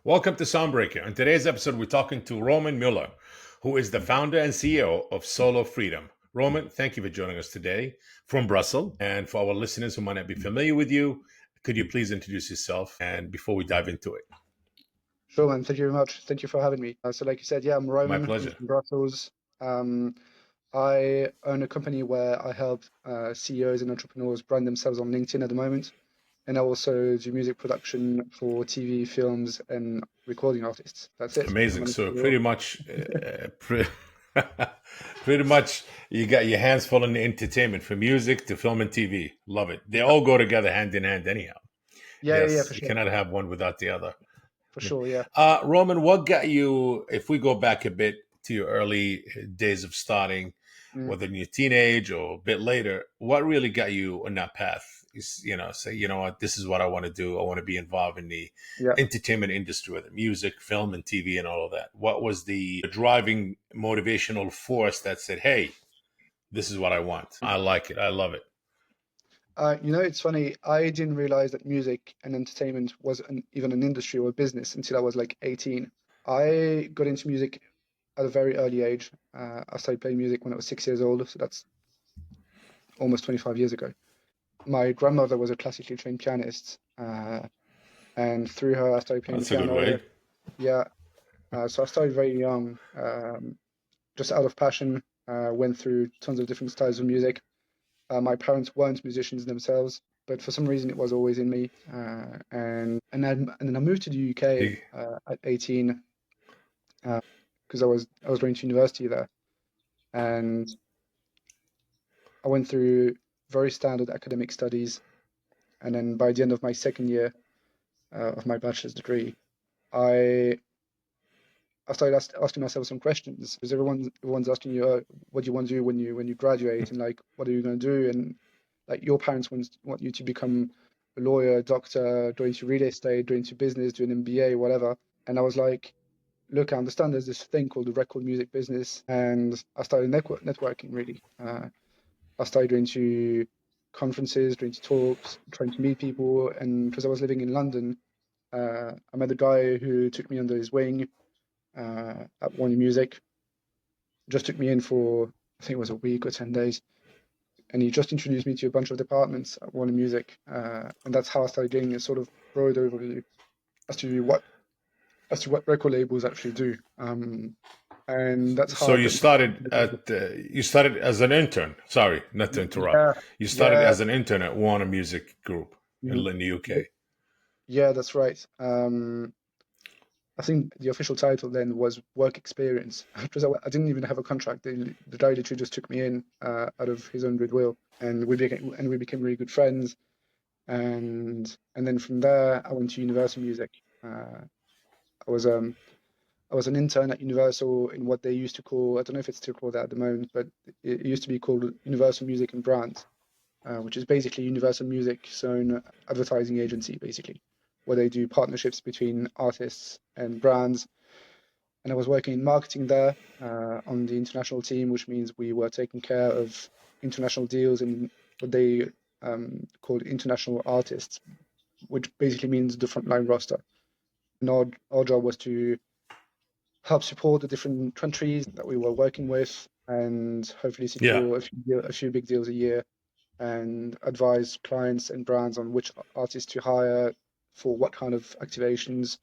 Welcome to Soundbreaker. In today's episode, we're talking to Roman Müller, who is the founder and CEO of Solo Freedom. Roman, thank you for joining us today from Brussels. And for our listeners who might not be familiar with you, could you please introduce yourself and before we dive into it? Sure, man. Thank you very much. Thank you for having me. So like you said, I'm My Roman. I'm pleasure. from Brussels. I own a company where I help CEOs and entrepreneurs brand themselves on LinkedIn at the moment. And I also do music production for TV, films, and recording artists. That's it. Amazing. So pretty much, pretty much, you got your hands full in the entertainment, from music to film and TV. Love it. They all go together hand in hand, anyhow. Yeah, Yes, for you sure. cannot have one without the other. For sure, yeah. Roman, what got you, if we go back a bit to your early days of starting, Mm. whether in your teenage or a bit later, what really got you on that path? Say, you know what, this is what I want to do. I want to be involved in the Yeah. entertainment industry, with music, film, and TV, and all of that. What was the driving motivational force that said, hey, this is what I want? I like it. I love it. It's funny. I didn't realize that music and entertainment was even an industry or a business until I was like 18. I got into music at a very early age. I started playing music when I was 6 years old, so that's almost 25 years ago. My grandmother was a classically trained pianist, and through her, I started playing the That's a good piano. way. Yeah, so I started very young, just out of passion. Went through tons of different styles of music. My parents weren't musicians themselves, but for some reason it was always in me. And then I moved to the UK at 18 because I was going to university there, and I went through very standard academic studies. And then by the end of my second year of my bachelor's degree, I I started asking myself some questions, because everyone's asking you, what do you want to do when you graduate, and like, what are you going to do? And like, your parents want you to become a lawyer, a doctor, go into real estate, go into business, do an MBA, whatever. And I was like, look, I understand there's this thing called the record music business, and I started networking really. I started going to conferences, going to talks, trying to meet people, and because I was living in London, I met a guy who took me under his wing at Warner Music. Just took me in for, I think it was a week or 10 days, and he just introduced me to a bunch of departments at Warner Music, and that's how I started getting a sort of broad overview as to what record labels actually do. And that's how So I you got started into you started as an intern. Sorry, not to interrupt. yeah, You started yeah, as an intern at Warner Music Group mhm, in the UK. yeah, that's right. I think the official title then was work experience, because I didn't even have a contract. The guy literally just took me in out of his own goodwill, and we became really good friends. And then from there, I went to Universal Music. I was I was an intern at Universal in what they used to call, I don't know if it's still called that at the moment, but it used to be called Universal Music and Brands, which is basically Universal Music's own advertising agency, basically, where they do partnerships between artists and brands. And I was working in marketing there on the international team, which means we were taking care of international deals and what they called international artists, which basically means the frontline roster. And our job was to help support the different countries that we were working with, and hopefully Yeah. secure a few big deals a year, and advise clients and brands on which artists to hire for what kind of activations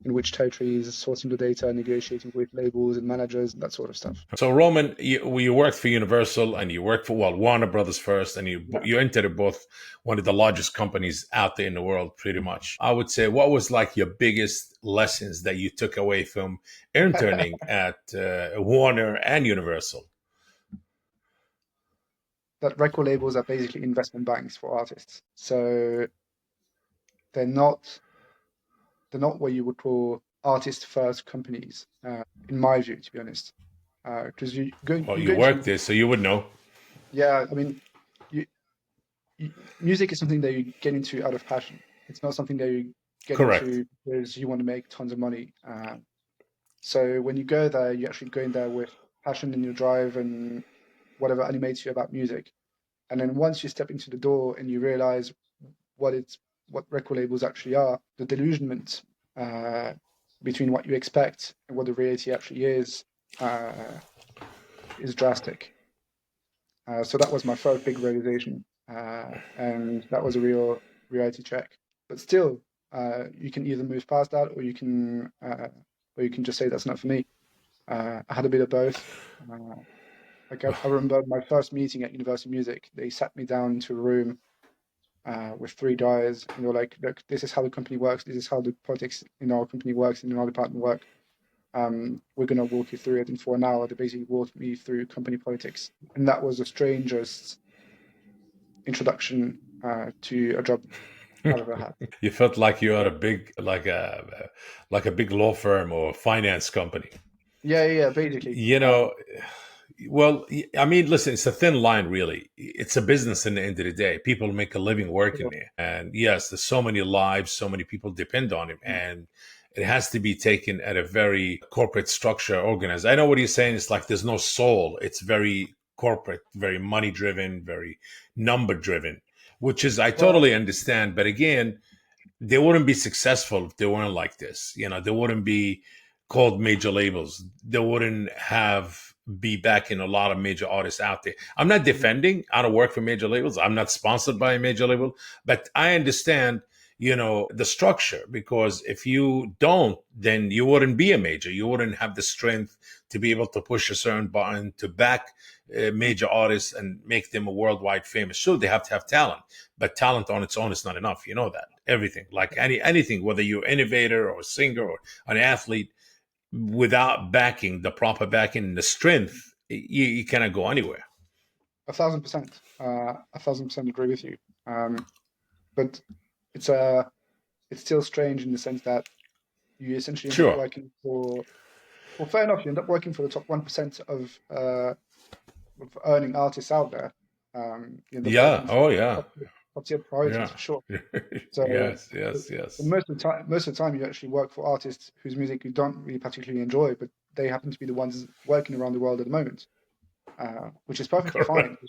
in which territories, sourcing the data, negotiating with labels and managers, and that sort of stuff. So Roman, you worked for Universal and you worked for Warner Brothers first, and Yeah. you entered both one of the largest companies out there in the world, pretty much. I would say, what was like your biggest lessons that you took away from interning at Warner and Universal? That record labels are basically investment banks for artists. So they're not they're not what you would call artist first companies, in my view, to be honest. Because Well, you you go into worked there, so you would know. yeah, I mean, you, music is something that you get into out of passion. It's not something that you get Correct. into because you want to make tons of money. So when you go there, you actually go in there with passion and your drive and whatever animates you about music. And then once you step into the door and you realize what record labels actually are, the delusionment uh, between what you expect and what the reality actually is drastic. So that was my first big realization, and that was a real reality check. But still, you can either move past that, or you can just say that's not for me. I had a bit of both. Uh, I remember my first meeting at University of Music. They sat me down into a room with three guys, and they were like, "Look, this is how the company works. This is how the politics in our company works, and in our department work. We're going to walk you through it." And for an hour, they basically walked me through company politics, and that was the strangest introduction to a job I've ever had. You felt like you had a big, like a big law firm or finance company. Yeah, basically. You know, well, I mean, listen, it's a thin line, really. It's a business in the end of the day. People make a living working there. And yes, there's so many lives, so many people depend on it. And it has to be taken at a very corporate structure, organized. I know what you're saying. It's like there's no soul. It's very corporate, very money driven, very number driven, which is, I Well, totally understand. But again, they wouldn't be successful if they weren't like this. They wouldn't be called major labels. They wouldn't have be backing a lot of major artists out there. I'm not defending. I don't work for major labels. I'm not sponsored by a major label, but I understand, the structure, because if you don't, then you wouldn't be a major. You wouldn't have the strength to be able to push a certain button to back major artists and make them a worldwide famous. Sure, they have to have talent, but talent on its own is not enough. You know that. Everything, like anything, whether you're an innovator or a singer or an athlete, without backing, the proper backing and the strength, you cannot go anywhere. 1,000%, 1,000% agree with you. But it's it's still strange in the sense that you essentially end up Sure. working for, well, fair enough, you end up working for the top 1% of earning artists out there. You end up Yeah. working for Oh, yeah. top tier priorities Yeah. for sure. So Yes. Yes. Yes. most of the time, you actually work for artists whose music you don't really particularly enjoy, but they happen to be the ones working around the world at the moment, which is perfectly fine. Correct.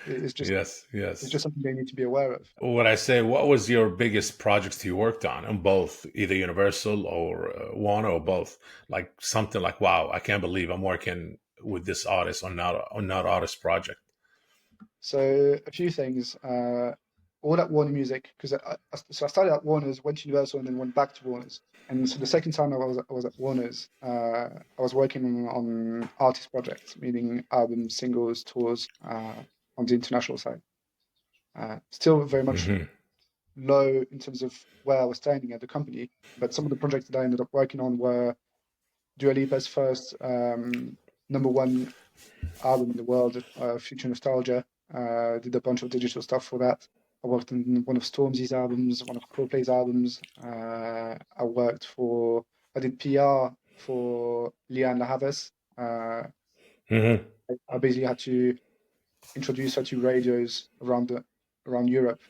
It's just Yes. it's Yes. just something they need to be aware of. What I say, what was your biggest projects you worked on both, either Universal or Warner or both? Like something like, wow, I can't believe I'm working with this artist on that artist project. So a few things. All at Warner Music, because I started at Warner's, went to Universal, and then went back to Warner's. And so the second time I was at Warner's, I was working on artist projects, meaning albums, singles, tours, on the international side. Still very much Hmm. low in terms of where I was standing at the company, but some of the projects that I ended up working on were Dua Lipa's first number one album in the world, Future Nostalgia. Did a bunch of digital stuff for that. I worked on one of Stormzy's albums, one of Coldplay's albums. I did PR for Lianne La Havas. Hmm. I basically had to introduce her to radios around Europe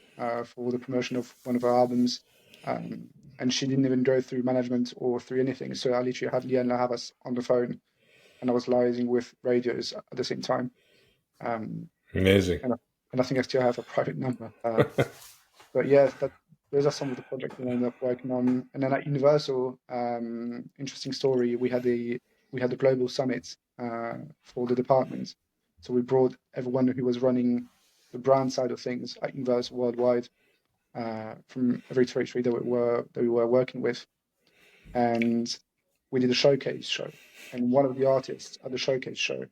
for the promotion of one of her albums. Um, and she didn't even go through management or through anything. So I literally had Lianne La Havas on the phone, and I was liaising with radios at the same time. Um, Amazing. and I think I still have a private number. But yeah, those are some of the projects that I ended up working on. And then at Universal, interesting story. We had the global summit for the department, so we brought everyone who was running the brand side of things at Universal worldwide from every territory that we were working with, and we did a showcase show. And one of the artists at the showcase show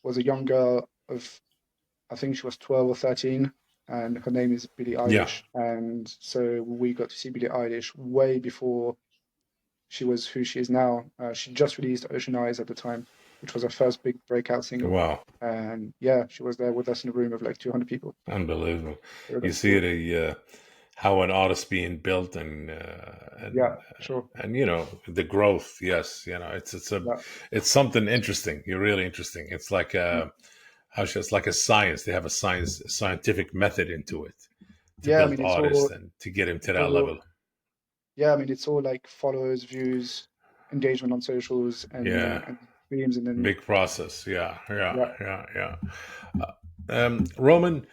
was a young girl of, I think she was 12 or 13, and her name is Billie Yeah. Eilish. And so we got to see Billie Eilish way before she was who she is now. She just released Ocean Eyes at the time, which was her first big breakout single. Wow. And yeah, she was there with us in a room of like 200 people. Unbelievable. So You that's see cool. how an artist being built Yeah, sure. and the growth. Yes, Yeah, it's something interesting. You're really interesting. It's like it's like a science. They have a scientific method into it to yeah. I build mean, artists and to get him to it's that all, level. yeah. I mean, it's all like followers, views, engagement on socials, Yeah, and streams, and then big process. Yeah, yeah, yeah. yeah, yeah. Roman,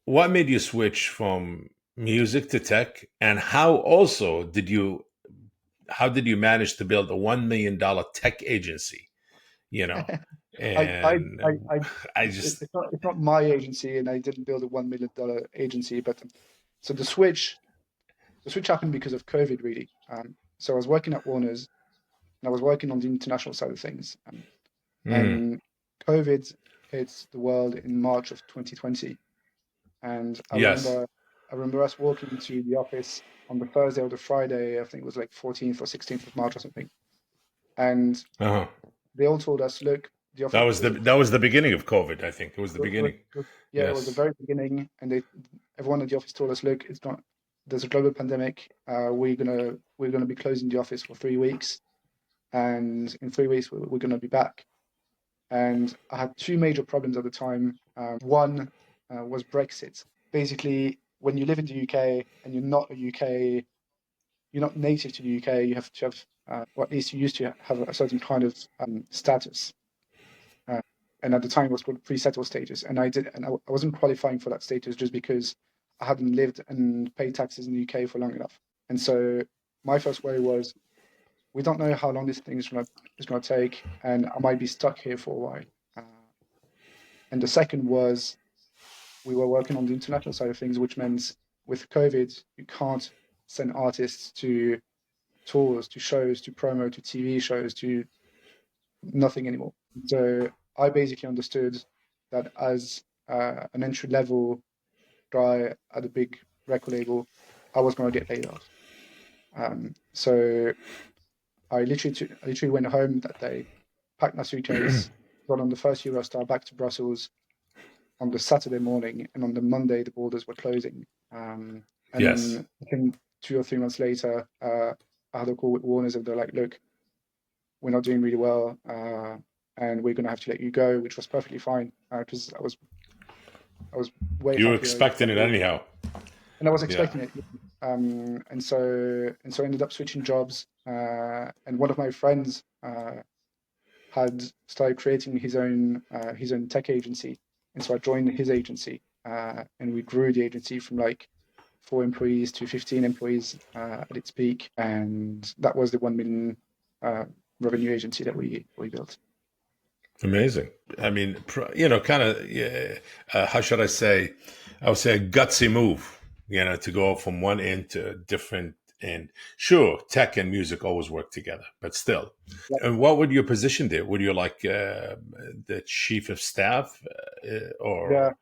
what made you switch from music to tech, and how also did you how did you manage to build a $1 million tech agency? You know, I, I, and I I it's just not my agency, and I didn't build a $1 million agency. But so the switch happened because of COVID, really. So I was working at Warner's, and I was working on the international side of things. mm, And COVID hit the world in March of 2020. And yes, I remember us walking into the office on the Thursday or the Friday. I think it was like 14th or 16th of March or something. And uh-huh. they all told us, look, the That office was the beginning of COVID. I think it was the beginning. yeah, it was the Yes. very beginning, and everyone at the office told us, look, it's not. There's a global pandemic. We're gonna be closing the office for 3 weeks, and in 3 weeks we're gonna be back. And I had two major problems at the time. One was Brexit. Basically, when you live in the UK and you're not native to the UK, you have to have, or at least you used to have a certain kind of status. Uh, and at the time, it was called pre-settled status. And I wasn't qualifying for that status just because I hadn't lived and paid taxes in the UK for long enough. And so my first worry was, we don't know how long this thing is gonna take, and I might be stuck here for a while. And the second was, we were working on the international side of things, which meant with COVID, you can't send artists to tours, to shows, to promo, to TV shows, to nothing anymore. So I basically understood that as an entry level guy at a big record label, I was going to get laid off. So I literally went home that day, packed my suitcase, got on the first Eurostar back to Brussels on the Saturday morning, and on the Monday the borders were closing. And Yes. then I think 2 or 3 months later, I had a call with Warner's, and they're like, "Look, we're not doing really well, and we're going to have to let you go," which was perfectly fine because I was way You were happier. expecting it anyhow. And I was Yeah. expecting it. And so I ended up switching jobs. And one of my friends had started creating his own tech agency, and so I joined his agency, and we grew the agency from like 4 employees to 15 employees at its peak, and that was the 1 million revenue agency that we built. Amazing. I mean, kind of, how should I say? I would say a gutsy move, to go from one end to a different end. Sure, tech and music always work together, but still. Yeah, And what would your position there? Would you like the chief of staff yeah, or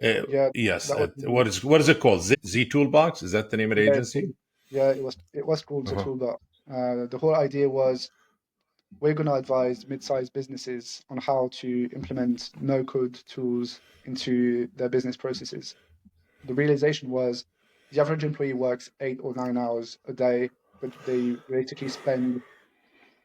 yeah. yes? That was What is it called? Z Toolbox? Is that the name of the yeah, agency? yeah. It was called the Uh-huh. Toolbar. The whole idea was, we're going to advise mid-sized businesses on how to implement no-code tools into their business processes. The realization was, the average employee works 8 or 9 hours a day, but they basically spend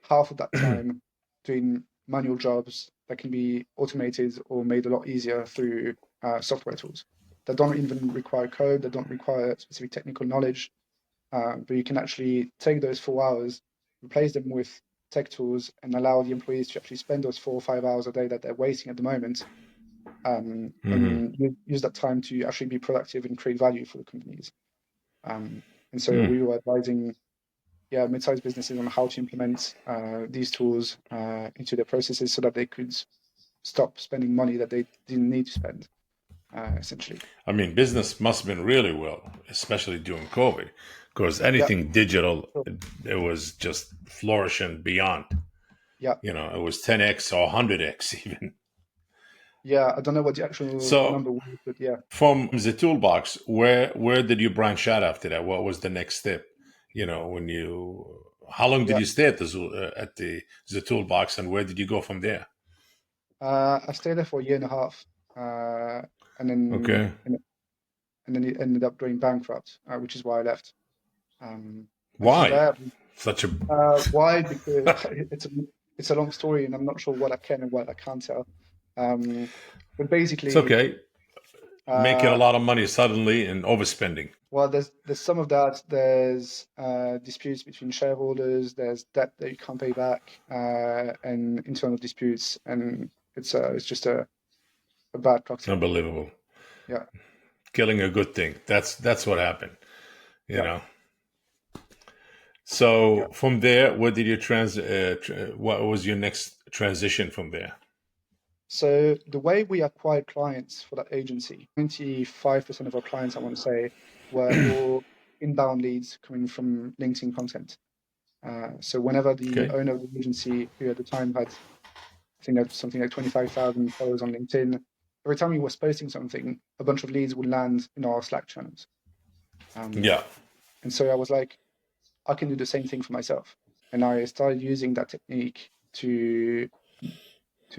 half of that time doing manual jobs that can be automated or made a lot easier through software tools that don't even require code, that don't require specific technical knowledge, but you can actually take those 4 hours, replace them with tech tools, and allow the employees to actually spend those 4 or 5 hours a day that they're wasting at the moment, Hmm. and use that time to actually be productive and create value for the companies. And so we were advising, mid-sized businesses on how to implement these tools into their processes so that they could stop spending money that they didn't need to spend, essentially. I mean, business must have been really well, especially during COVID, because Yeah, anything digital, sure. it was just flourishing beyond. Yeah, It was 10x or 100x even. yeah. I don't know what the actual So number was, but yeah. from the toolbox, where did you branch out after that? What was the next step? How long did Yeah. you stay at the toolbox, and where did you go from there? I stayed there for a year and a half, uh, and then Okay. and then it ended up going bankrupt, which is why I left. And from Why? there, Such a. why? Because it's a long story, and I'm not sure what I can and what I can't tell. But It's basically, okay. Making a uh, lot of money suddenly and overspending. well, there's some of that. There's disputes between shareholders. There's debt that you can't pay back, and internal disputes, and it's just a bad cocktail. Unbelievable. Yeah, Killing a good thing. That's what happened. You yeah. know. So from there, what did you what was your next transition from there? So the way we acquired clients for that agency, 95% of our clients, I want to say, were all inbound leads coming from LinkedIn content. So whenever the Okay. owner of the agency, who at the time had, I think that's something like 25,000 followers on LinkedIn, every time he was posting something, a bunch of leads would land in our Slack channels. Yeah. And so I was like, I can do the same thing for myself. And I started using that technique to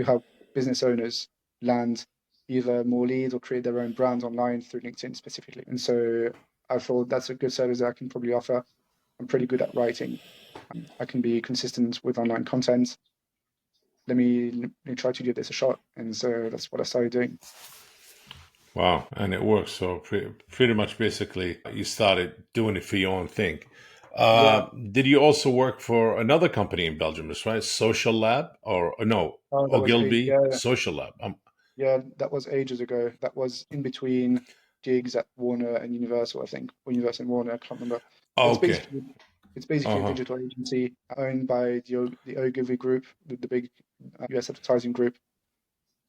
help business owners land either more leads or create their own brands online through LinkedIn specifically. And so I thought that's a good service that I can probably offer. I'm pretty good at writing. I can be consistent with online content. Let me try to give this a shot. And so that's what I started doing. Wow. And it works. So pretty much basically you started doing it for your own thing. Yeah. Did you also work for another company in Belgium, that's right? Social Lab or no, Oh, that was Ogilvy yeah, Social Lab. yeah, that was ages ago. That was in between gigs at Warner and Universal, I think, or Universal and Warner, I can't remember. But Okay. it's basically a Uh-huh. digital agency owned by the Ogilvy Group, the big US advertising group.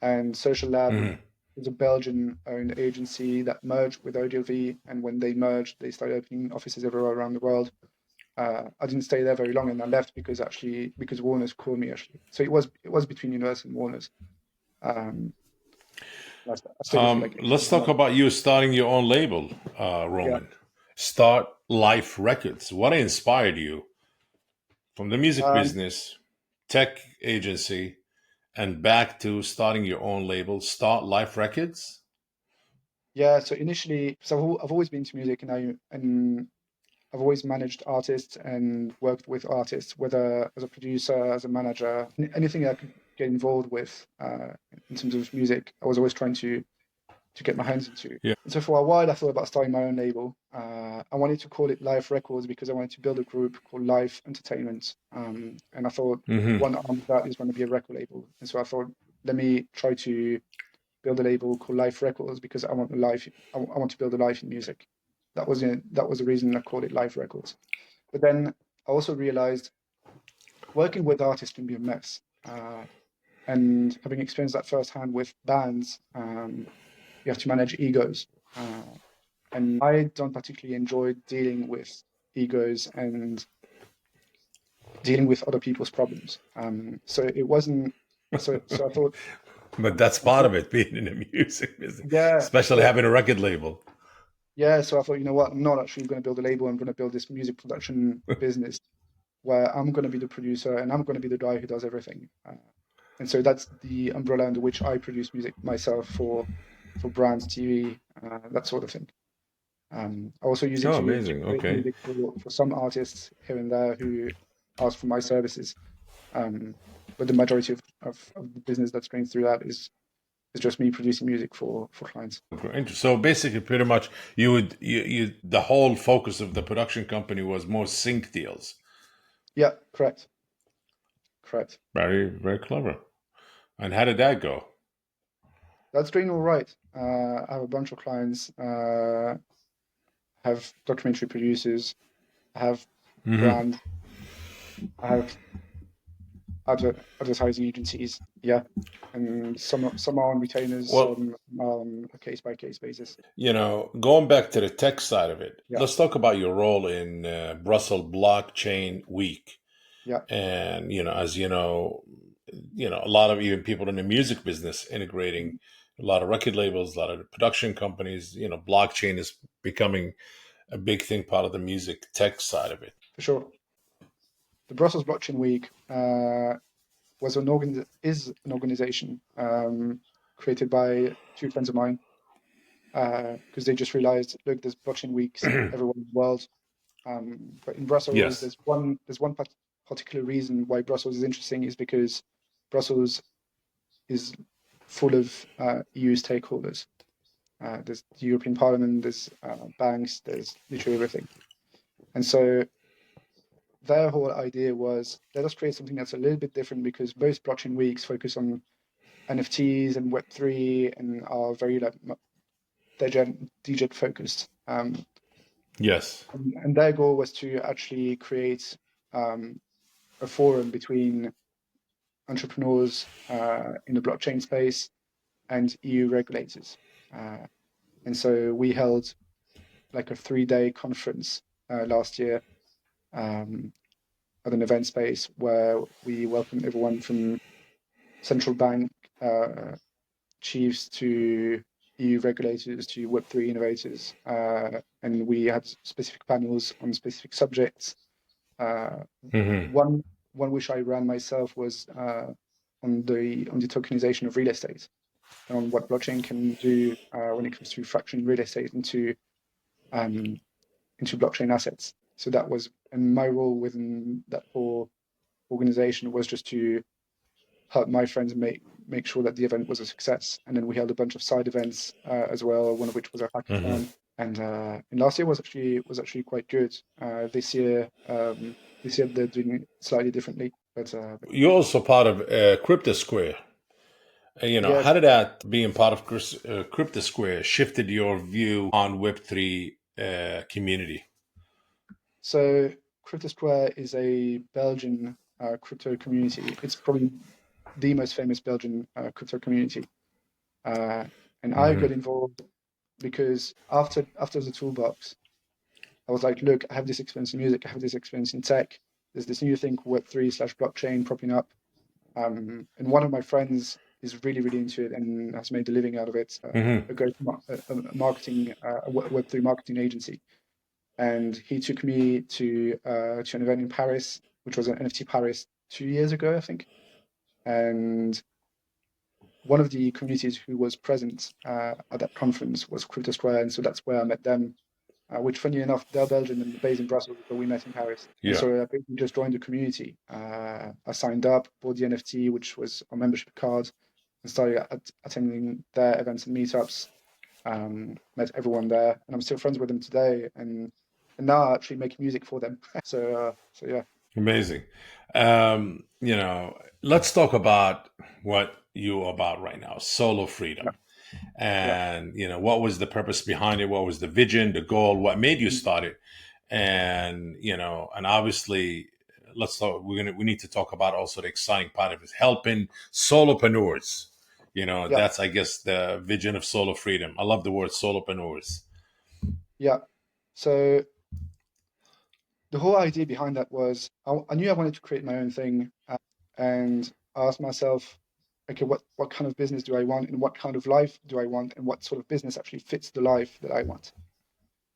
And Social Lab Hmm. is a Belgian-owned agency that merged with Ogilvy. And when they merged, they started opening offices everywhere around the world. I didn't stay there very long, and I left because Warner's called me actually. So it was between Universal and Warner's. Um, I stayed there for like Let's 18 talk months. about you starting your own label, Yeah. Roman. Start Life Records. What inspired you from the music Um, business, tech agency, and back to starting your own label, Start Life Records? yeah. So initially, I've always been to music, and I've always managed artists and worked with artists, whether as a producer, as a manager, anything I could get involved with in terms of music. I was always trying to get my hands into. Yeah. And so for a while, I thought about starting my own label. I wanted to call it Life Records because I wanted to build a group called Life Entertainment. And I thought Hmm. one arm of that is going to be a record label. And so I thought, let me try to build a label called Life Records because I want a life. I want to build a life in music. That was it. That was the reason I called it Life Records. But then I also realized working with artists can be a mess. And having experienced that firsthand with bands, you have to manage egos. And I don't particularly enjoy dealing with egos and dealing with other people's problems. So it wasn't. So But that's I part thought, of it, being in the music business, yeah. especially having a record label. So I thought, you know what? I'm not actually going to build a label. I'm going to build this music production business where I'm going to be the producer and I'm going to be the guy who does everything. And so that's the umbrella under which I produce music myself for brands, TV, that sort of thing. I also use it Oh, to amazing. create Okay. music for some artists here and there who ask for my services. Um, but the majority of the business that's going through that is just me producing music for clients. So basically, pretty much, the whole focus of the production company was more sync deals. Yeah, correct, correct. Very, very clever. And how did that go? That's doing all right. I have a bunch of clients. Have documentary producers. I have Hmm. brands. I have advertising agencies. Yeah, and some are on retainers, Well, some are on a case by case basis. going back to the tech side of it, Yeah, let's talk about your role in Brussels Blockchain Week. yeah, And as a lot of even people in the music business integrating a lot of record labels, a lot of production companies. Blockchain is becoming a big thing, part of the music tech side of it. for sure. The Brussels Blockchain Week is an organization created by two friends of mine because they just realized, look, there's blockchain weeks everywhere in the world, but in Brussels, Yes. there's one particular reason why Brussels is interesting is because Brussels is full of EU stakeholders. There's the European Parliament, there's banks, there's literally everything, and so their whole idea was let us create something that's a little bit different because most blockchain weeks focus on NFTs and Web3 and are very like DJ focused. Yes. And their goal was to actually create a forum between entrepreneurs in the blockchain space and EU regulators. And so we held like a 3-day conference last year at an event space where we welcomed everyone from central bank chiefs to EU regulators to Web3 innovators. And we had specific panels on specific subjects. Hmm. One which I ran myself was on the tokenization of real estate and on what blockchain can do when it comes to fracturing real estate into blockchain assets. So that was, and my role within that whole organization was just to help my friends make sure that the event was a success. And then we held a bunch of side events as well, one of which was a Hmm. hackathon. And last year was actually quite good. This year they're doing it slightly differently, but You're also part of Crypto Square. How yes. did that being part of Crypto Square shifted your view on Web3 community? So Crypto Square is a Belgian crypto community. It's probably the most famous Belgian crypto community. Uh, and I Hmm. got involved because after the toolbox, I was like, look, I have this experience in music, I have this experience in tech. There's this new thing called Web3/blockchain propping up. And one of my friends is really, really into it and has made a living out of it. Hmm. A marketing, a Web3 marketing agency. And he took me to an event in Paris, which was an NFT Paris 2 years ago, I think. And one of the communities who was present at that conference was Crypto Square, and so that's where I met them. Which, funny enough, they're Belgian and based in Brussels, but we met in Paris. And Yeah. so I basically just joined the community. I signed up, bought the NFT, which was a membership card, and started attending their events and meetups. Met everyone there, and I'm still friends with them today. And now I actually make music for them. So yeah, Amazing. Let's talk about what you're about right now, solo yeah, freedom. yeah. And, what was the purpose behind it? What was the vision, the goal? What made you start it? And, and obviously, let's talk, we need to talk about also the exciting part of it, helping solopreneurs. Yeah, That's, I guess, the vision of solo freedom. I love the word solopreneurs. yeah. So the whole idea behind that was I knew I wanted to create my own thing, and I asked myself, okay, what kind of business do I want, and what kind of life do I want, and what sort of business actually fits the life that I want.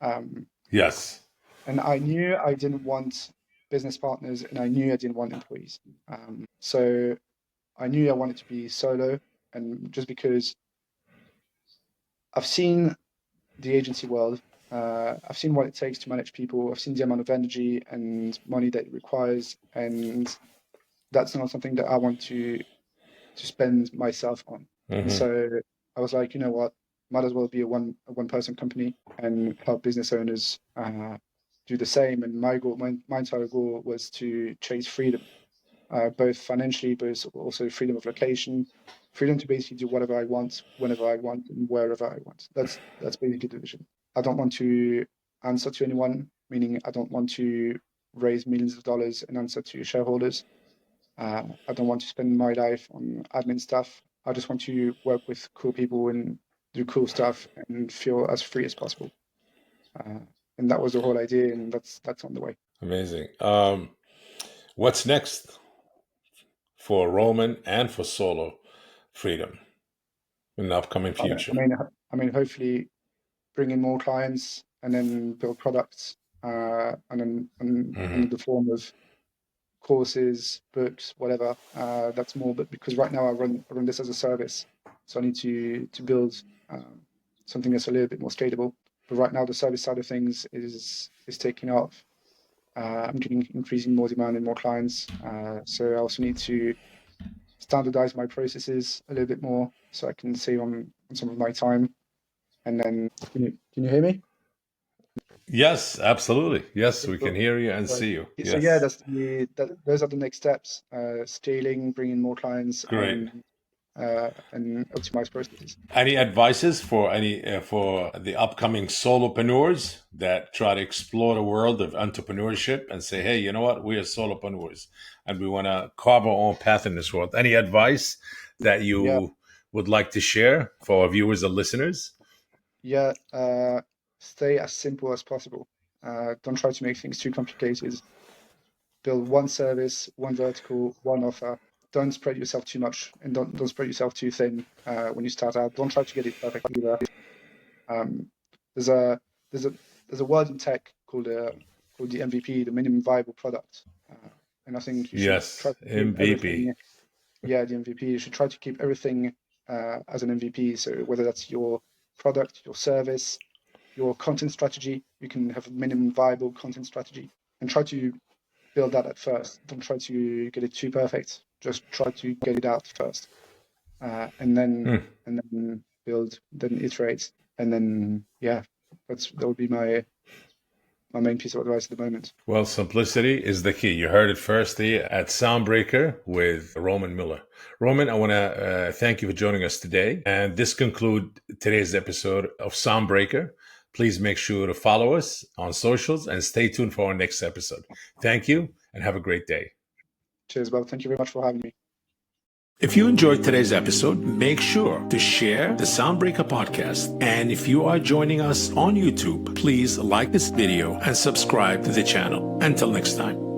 Um, Yes. and I knew I didn't want business partners, and I knew I didn't want employees. So I knew I wanted to be solo, and just because I've seen the agency world. I've seen what it takes to manage people. I've seen the amount of energy and money that it requires, and that's not something that I want to spend myself on. And Hmm. so I was like, you know what, might as well be a one person company and help business owners do the same. And my entire goal was to chase freedom, both financially, but also freedom of location, freedom to basically do whatever I want, whenever I want, and wherever I want. That's basically the vision. I don't want to answer to anyone, meaning I don't want to raise millions of dollars and answer to shareholders. I don't want to spend my life on admin stuff. I just want to work with cool people and do cool stuff and feel as free as possible. Uh, and that was the whole idea, and that's on the way. Amazing. What's next for Roman and for solo freedom in the upcoming I, future? hopefully bring in more clients and then build products, and then Hmm. under the form of courses, books, whatever. That's more, but because right now I run this as a service, so I need to build something that's a little bit more scalable. But right now, the service side of things is taking off. I'm getting increasing more demand and more clients. So I also need to standardize my processes a little bit more so I can save on some of my time. And then, can you hear me? Yes, absolutely. Yes, we can Cool. hear you and Right. see you. So yeah, Yes. those are the next steps. Scaling, bringing more clients, Great. and optimize processes. Any advices for for the upcoming solopreneurs that try to explore the world of entrepreneurship and say, hey, you know what, we are solopreneurs and we want to carve our own path in this world? Any advice that you Yeah, would like to share for our viewers and listeners? yeah. Stay as simple as possible. Don't try to make things too complicated. Build one service, one vertical, one offer. Don't spread yourself too much, and don't spread yourself too thin when you start out. Don't try to get it perfect either. Um, there's a there's a there's a word in tech called the MVP, the minimum viable product, and I think you should try Yes, to keep MVP. everything. Yeah, the MVP. You should try to keep everything as an MVP. So whether that's your product, your service, your content strategy, you can have a minimum viable content strategy and try to build that at first. Don't try to get it too perfect. Just try to get it out first, and then Hmm. build, then iterate, and then yeah, that would be my main piece of advice at the moment. Well, simplicity is the key. You heard it first here at Soundbreaker with Roman Müller. Roman, I want to thank you for joining us today. And this concludes today's episode of Soundbreaker. Please make sure to follow us on socials and stay tuned for our next episode. Thank you and have a great day. Cheers, Bob. Thank you very much for having me. If you enjoyed today's episode, make sure to share the Soundbreaker podcast. And if you are joining us on YouTube, please like this video and subscribe to the channel. Until next time.